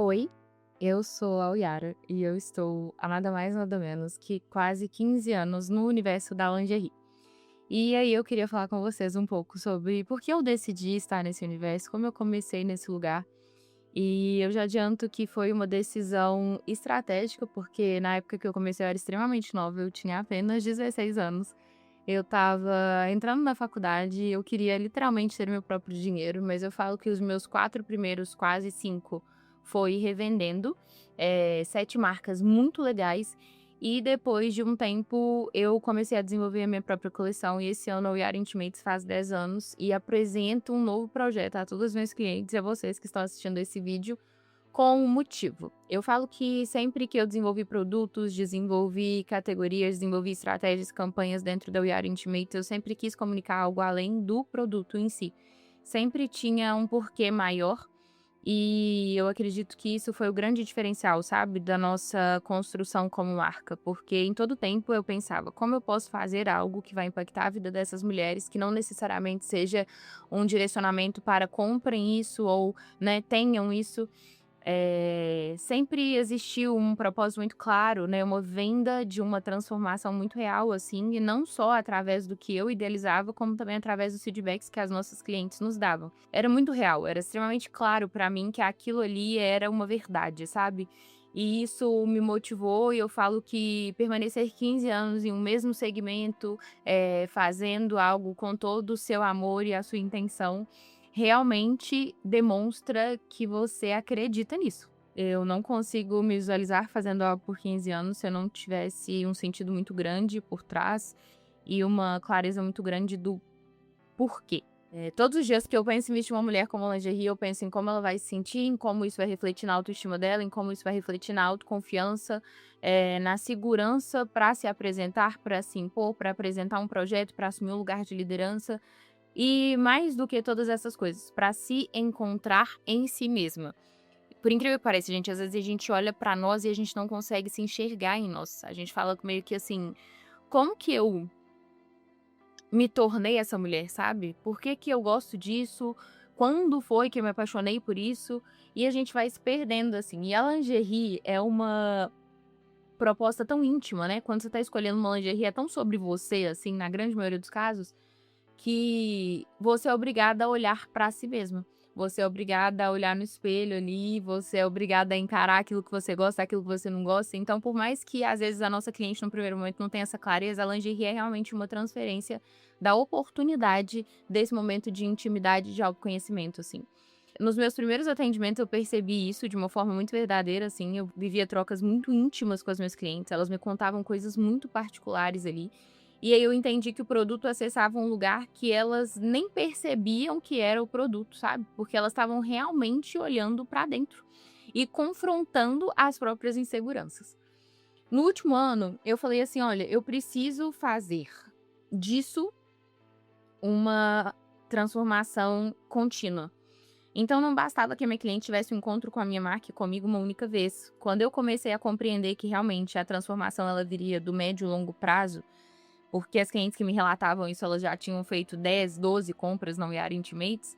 Oi, eu sou a Oyara e eu estou há nada mais nada menos que quase 15 anos no universo da lingerie. E aí eu queria falar com vocês um pouco sobre por que eu decidi estar nesse universo, como eu comecei nesse lugar. E eu já adianto que foi uma decisão estratégica, porque na época que eu comecei eu era extremamente nova, eu tinha apenas 16 anos. Eu estava entrando na faculdade, eu queria literalmente ter meu próprio dinheiro, mas eu falo que os meus 4 primeiros, quase 5, foi revendendo, 7 marcas muito legais, e depois de um tempo eu comecei a desenvolver a minha própria coleção, e esse ano a We Are Intimates faz 10 anos, e apresento um novo projeto a todos os meus clientes e a vocês que estão assistindo esse vídeo, com um motivo. Eu falo que sempre que eu desenvolvi produtos, desenvolvi categorias, desenvolvi estratégias, campanhas dentro da We Are Intimates, eu sempre quis comunicar algo além do produto em si. Sempre tinha um porquê maior e eu acredito que isso foi o grande diferencial, sabe, da nossa construção como marca, porque em todo tempo eu pensava, como eu posso fazer algo que vai impactar a vida dessas mulheres, que não necessariamente seja um direcionamento para comprem isso ou, né, tenham isso. Sempre existiu um propósito muito claro, né, uma venda de uma transformação muito real, assim, e não só através do que eu idealizava, como também através dos feedbacks que as nossas clientes nos davam. Era muito real, era extremamente claro pra mim que aquilo ali era uma verdade, sabe. E isso me motivou e eu falo que permanecer 15 anos em um mesmo segmento, fazendo algo com todo o seu amor e a sua intenção, realmente demonstra que você acredita nisso. Eu não consigo me visualizar fazendo algo por 15 anos se eu não tivesse um sentido muito grande por trás e uma clareza muito grande do porquê. Todos os dias que eu penso em vestir uma mulher como lingerie, eu penso em como ela vai se sentir, em como isso vai refletir na autoestima dela, em como isso vai refletir na autoconfiança, na segurança para se apresentar, para se impor, para apresentar um projeto, para assumir um lugar de liderança. E mais do que todas essas coisas, pra se encontrar em si mesma. Por incrível que pareça, gente, às vezes a gente olha pra nós e a gente não consegue se enxergar em nós. A gente fala meio que assim: "Como que eu me tornei essa mulher?", sabe? "Por que que eu gosto disso? Quando foi que eu me apaixonei por isso?". E a gente vai se perdendo, assim. E a lingerie é uma proposta tão íntima, né, quando você tá escolhendo uma lingerie, é tão sobre você, assim, na grande maioria dos casos, que você é obrigada a olhar pra si mesma. Você é obrigada a olhar no espelho ali, você é obrigada a encarar aquilo que você gosta, aquilo que você não gosta. Então, por mais que às vezes a nossa cliente no primeiro momento não tenha essa clareza, a lingerie é realmente uma transferência da oportunidade desse momento de intimidade, de autoconhecimento, assim. Nos meus primeiros atendimentos eu percebi isso de uma forma muito verdadeira, assim, eu vivia trocas muito íntimas com as minhas clientes, elas me contavam coisas muito particulares ali. E aí eu entendi que o produto acessava um lugar que elas nem percebiam que era o produto, sabe? Porque elas estavam realmente olhando pra dentro e confrontando as próprias inseguranças. No último ano, eu falei assim: olha, eu preciso fazer disso uma transformação contínua. Então não bastava que a minha cliente tivesse um encontro com a minha marca e comigo uma única vez. Quando eu comecei a compreender que realmente a transformação ela viria do médio e longo prazo, porque as clientes que me relatavam isso, elas já tinham feito 10, 12 compras na We Are Intimates,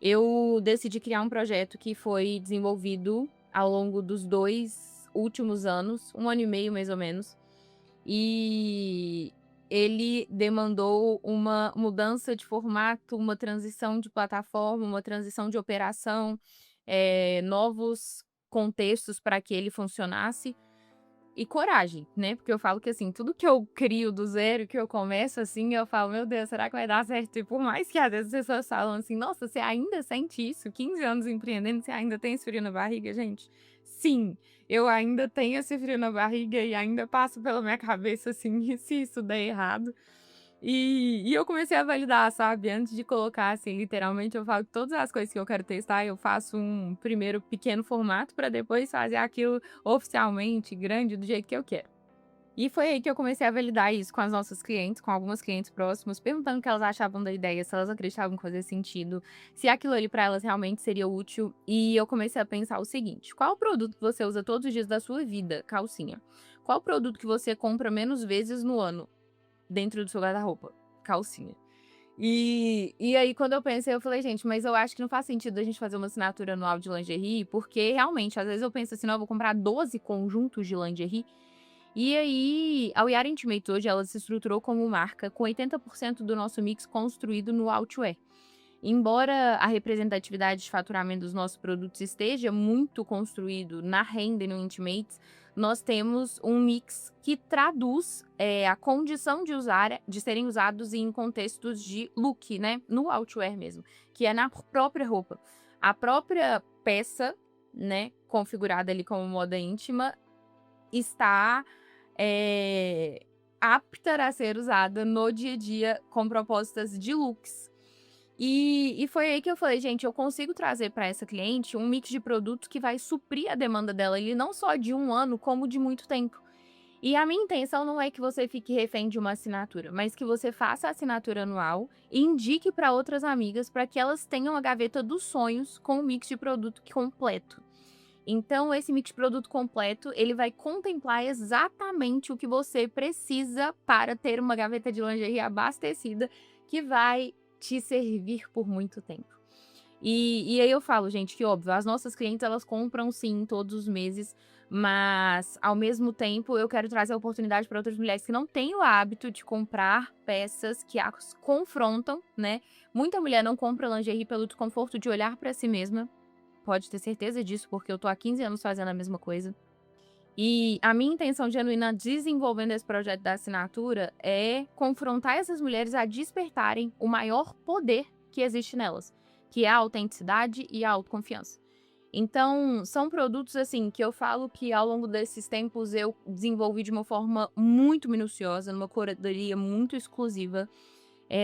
eu decidi criar um projeto que foi desenvolvido ao longo dos 2 últimos anos, 1 ano e meio mais ou menos, e ele demandou uma mudança de formato, uma transição de plataforma, uma transição de operação, novos contextos para que ele funcionasse. E coragem, né, porque eu falo que, assim, tudo que eu crio do zero, que eu começo, assim, eu falo: "Meu Deus, será que vai dar certo?". E por mais que às vezes as pessoas falam assim: "Nossa, você ainda sente isso? 15 anos empreendendo, você ainda tem esse frio na barriga?". Gente, sim, eu ainda tenho esse frio na barriga e ainda passa pela minha cabeça, assim: "E se isso der errado?". E eu comecei a validar, sabe, antes de colocar, assim, literalmente eu falo que todas as coisas que eu quero testar, eu faço um primeiro pequeno formato para depois fazer aquilo oficialmente grande do jeito que eu quero. E foi aí que eu comecei a validar isso com as nossas clientes, com algumas clientes próximas, perguntando o que elas achavam da ideia, se elas acreditavam que fazia sentido, se aquilo ali para elas realmente seria útil. E eu comecei a pensar o seguinte: qual produto que você usa todos os dias da sua vida? Calcinha. Qual produto que você compra menos vezes no ano dentro do seu guarda-roupa? Calcinha. E aí, quando eu pensei, eu falei: "Gente, mas eu acho que não faz sentido a gente fazer uma assinatura anual de lingerie", porque realmente, às vezes eu penso assim: "Não, eu vou comprar 12 conjuntos de lingerie". E aí, a We Are Intimate hoje, ela se estruturou como marca com 80% do nosso mix construído no outwear. Embora a representatividade de faturamento dos nossos produtos esteja muito construído na renda e no Intimates, nós temos um mix que traduz a condição de serem usados em contextos de look, né? No outwear mesmo, que é na própria roupa. A própria peça, né, configurada ali como moda íntima, está apta a ser usada no dia a dia com propostas de looks. E foi aí que eu falei: "Gente, eu consigo trazer para essa cliente um mix de produtos que vai suprir a demanda dela, e não só de 1 ano, como de muito tempo". E a minha intenção não é que você fique refém de uma assinatura, mas que você faça a assinatura anual e indique para outras amigas, para que elas tenham a gaveta dos sonhos com o mix de produto completo. Então, esse mix de produto completo, ele vai contemplar exatamente o que você precisa para ter uma gaveta de lingerie abastecida, que vai te servir por muito tempo. E aí eu falo, gente, que óbvio, as nossas clientes, elas compram sim todos os meses, mas ao mesmo tempo eu quero trazer a oportunidade para outras mulheres que não têm o hábito de comprar peças que as confrontam, né? Muita mulher não compra lingerie pelo desconforto de olhar para si mesma. Pode ter certeza disso, porque eu tô há 15 anos fazendo a mesma coisa. E a minha intenção genuína desenvolvendo esse projeto da assinatura é confrontar essas mulheres a despertarem o maior poder que existe nelas, que é a autenticidade e a autoconfiança. Então, são produtos assim que eu falo que ao longo desses tempos eu desenvolvi de uma forma muito minuciosa, numa curadoria muito exclusiva.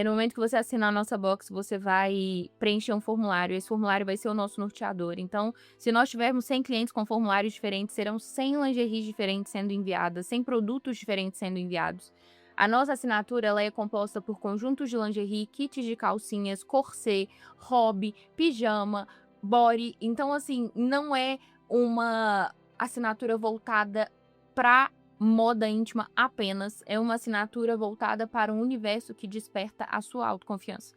No momento que você assinar a nossa box, você vai preencher um formulário. Esse formulário vai ser o nosso norteador. Então, se nós tivermos 100 clientes com formulários diferentes, serão 100 lingeries diferentes sendo enviadas, 100 produtos diferentes sendo enviados. A nossa assinatura ela é composta por conjuntos de lingerie, kits de calcinhas, corset, hobby, pijama, body. Então, assim, não é uma assinatura voltada para moda íntima apenas, é uma assinatura voltada para um universo que desperta a sua autoconfiança.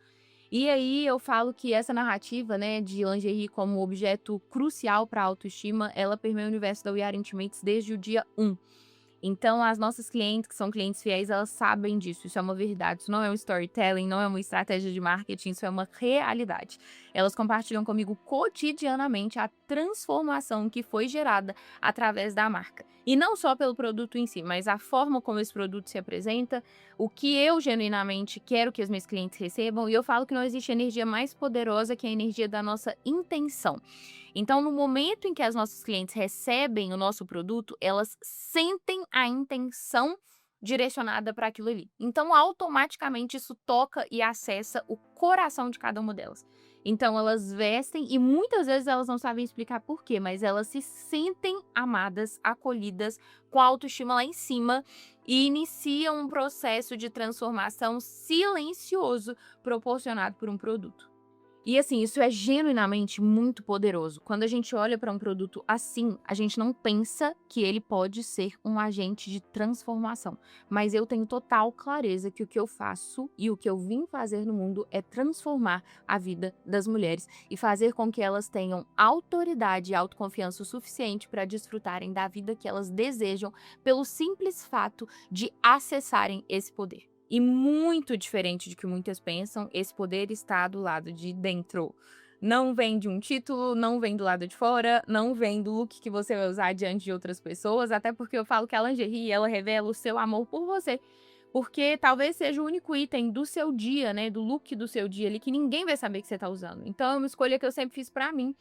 E aí eu falo que essa narrativa, né, de lingerie como objeto crucial para a autoestima, ela permeia o universo da We Are Intimates desde o dia 1. Então, as nossas clientes, que são clientes fiéis, elas sabem disso. Isso é uma verdade. Isso não é um storytelling, não é uma estratégia de marketing, isso é uma realidade. Elas compartilham comigo cotidianamente a transformação que foi gerada através da marca. E não só pelo produto em si, mas a forma como esse produto se apresenta, o que eu genuinamente quero que as minhas clientes recebam. E eu falo que não existe energia mais poderosa que a energia da nossa intenção. Então, no momento em que as nossas clientes recebem o nosso produto, elas sentem a intenção direcionada para aquilo ali. Então, automaticamente isso toca e acessa o coração de cada uma delas. Então, elas vestem e muitas vezes elas não sabem explicar por quê, mas elas se sentem amadas, acolhidas, com a autoestima lá em cima e iniciam um processo de transformação silencioso proporcionado por um produto. E assim, isso é genuinamente muito poderoso. Quando a gente olha para um produto assim, a gente não pensa que ele pode ser um agente de transformação. Mas eu tenho total clareza que o que eu faço e o que eu vim fazer no mundo é transformar a vida das mulheres e fazer com que elas tenham autoridade e autoconfiança o suficiente para desfrutarem da vida que elas desejam pelo simples fato de acessarem esse poder. E muito diferente do que muitas pensam, esse poder está do lado de dentro. Não vem de um título, não vem do lado de fora, não vem do look que você vai usar diante de outras pessoas, até porque eu falo que a lingerie, ela revela o seu amor por você. Porque talvez seja o único item do seu dia, né, do look do seu dia ali, que ninguém vai saber que você tá usando. Então é uma escolha que eu sempre fiz pra mim.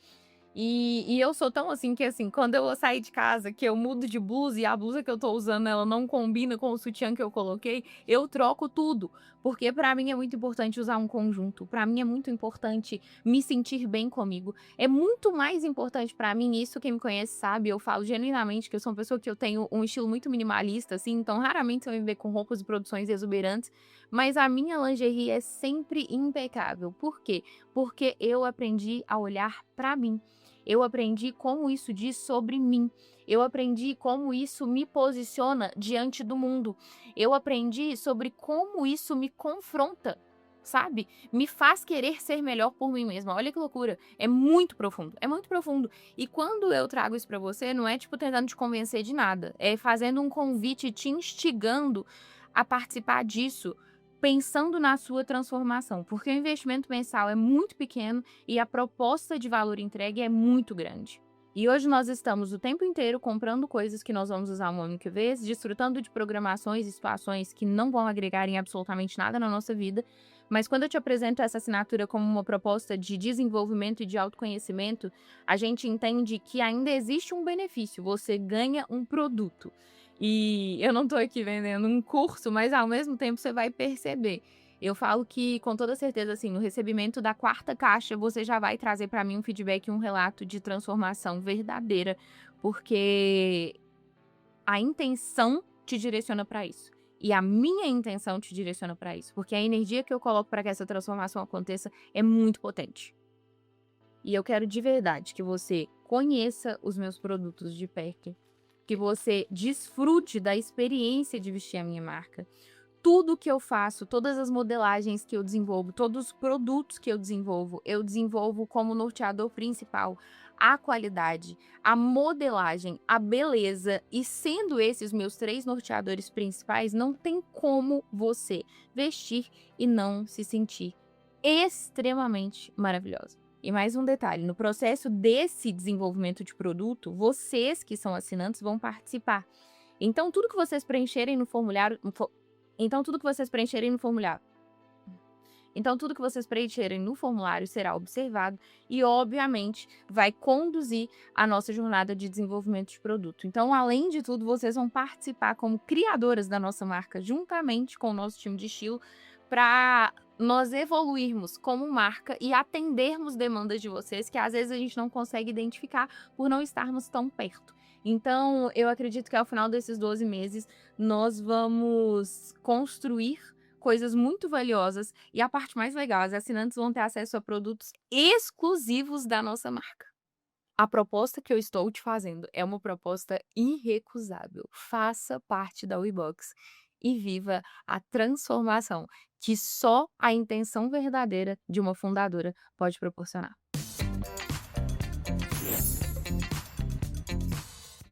E eu sou tão assim que, assim, quando eu sair de casa, que eu mudo de blusa e a blusa que eu tô usando, ela não combina com o sutiã que eu coloquei, eu troco tudo. Porque pra mim é muito importante usar um conjunto. Pra mim é muito importante me sentir bem comigo. É muito mais importante pra mim, isso quem me conhece sabe, eu falo genuinamente que eu sou uma pessoa que eu tenho um estilo muito minimalista, assim, então raramente você vai me ver com roupas e produções exuberantes, mas a minha lingerie é sempre impecável. Por quê? Porque eu aprendi a olhar pra mim. Eu aprendi como isso diz sobre mim. Eu aprendi como isso me posiciona diante do mundo. Eu aprendi sobre como isso me confronta. sabe? Me faz querer ser melhor por mim mesma. Olha que loucura. É muito profundo, é muito profundo. E quando eu trago isso pra você, não é tipo tentando te convencer de nada, é fazendo um convite, te instigando a participar disso, pensando na sua transformação, porque o investimento mensal é muito pequeno e a proposta de valor entregue é muito grande. E hoje nós estamos o tempo inteiro comprando coisas que nós vamos usar uma única vez, desfrutando de programações e situações que não vão agregar em absolutamente nada na nossa vida, mas quando eu te apresento essa assinatura como uma proposta de desenvolvimento e de autoconhecimento, a gente entende que ainda existe um benefício, você ganha um produto. E eu não tô aqui vendendo um curso, mas ao mesmo tempo você vai perceber. Eu falo que com toda certeza, assim, no recebimento da quarta caixa, você já vai trazer para mim um feedback e um relato de transformação verdadeira, porque a intenção te direciona para isso. E a minha intenção te direciona para isso, porque a energia que eu coloco para que essa transformação aconteça é muito potente. E eu quero de verdade que você conheça os meus produtos de perto, que você desfrute da experiência de vestir a minha marca. Tudo que eu faço, todas as modelagens que eu desenvolvo, todos os produtos que eu desenvolvo como norteador principal a qualidade, a modelagem, a beleza, e sendo esses meus 3 norteadores principais, não tem como você vestir e não se sentir extremamente maravilhosa. E mais um detalhe, no processo desse desenvolvimento de produto, vocês que são assinantes vão participar. Então tudo que vocês preencherem no formulário então tudo que vocês preencherem no formulário então tudo que vocês preencherem no formulário será observado e, obviamente, vai conduzir a nossa jornada de desenvolvimento de produto. Então, além de tudo, vocês vão participar como criadoras da nossa marca, juntamente com o nosso time de estilo, para nós evoluirmos como marca e atendermos demandas de vocês que às vezes a gente não consegue identificar por não estarmos tão perto. Então, eu acredito que ao final desses 12 meses nós vamos construir coisas muito valiosas e a parte mais legal, as assinantes vão ter acesso a produtos exclusivos da nossa marca. A proposta que eu estou te fazendo é uma proposta irrecusável. Faça parte da WeBox e viva a transformação que só a intenção verdadeira de uma fundadora pode proporcionar.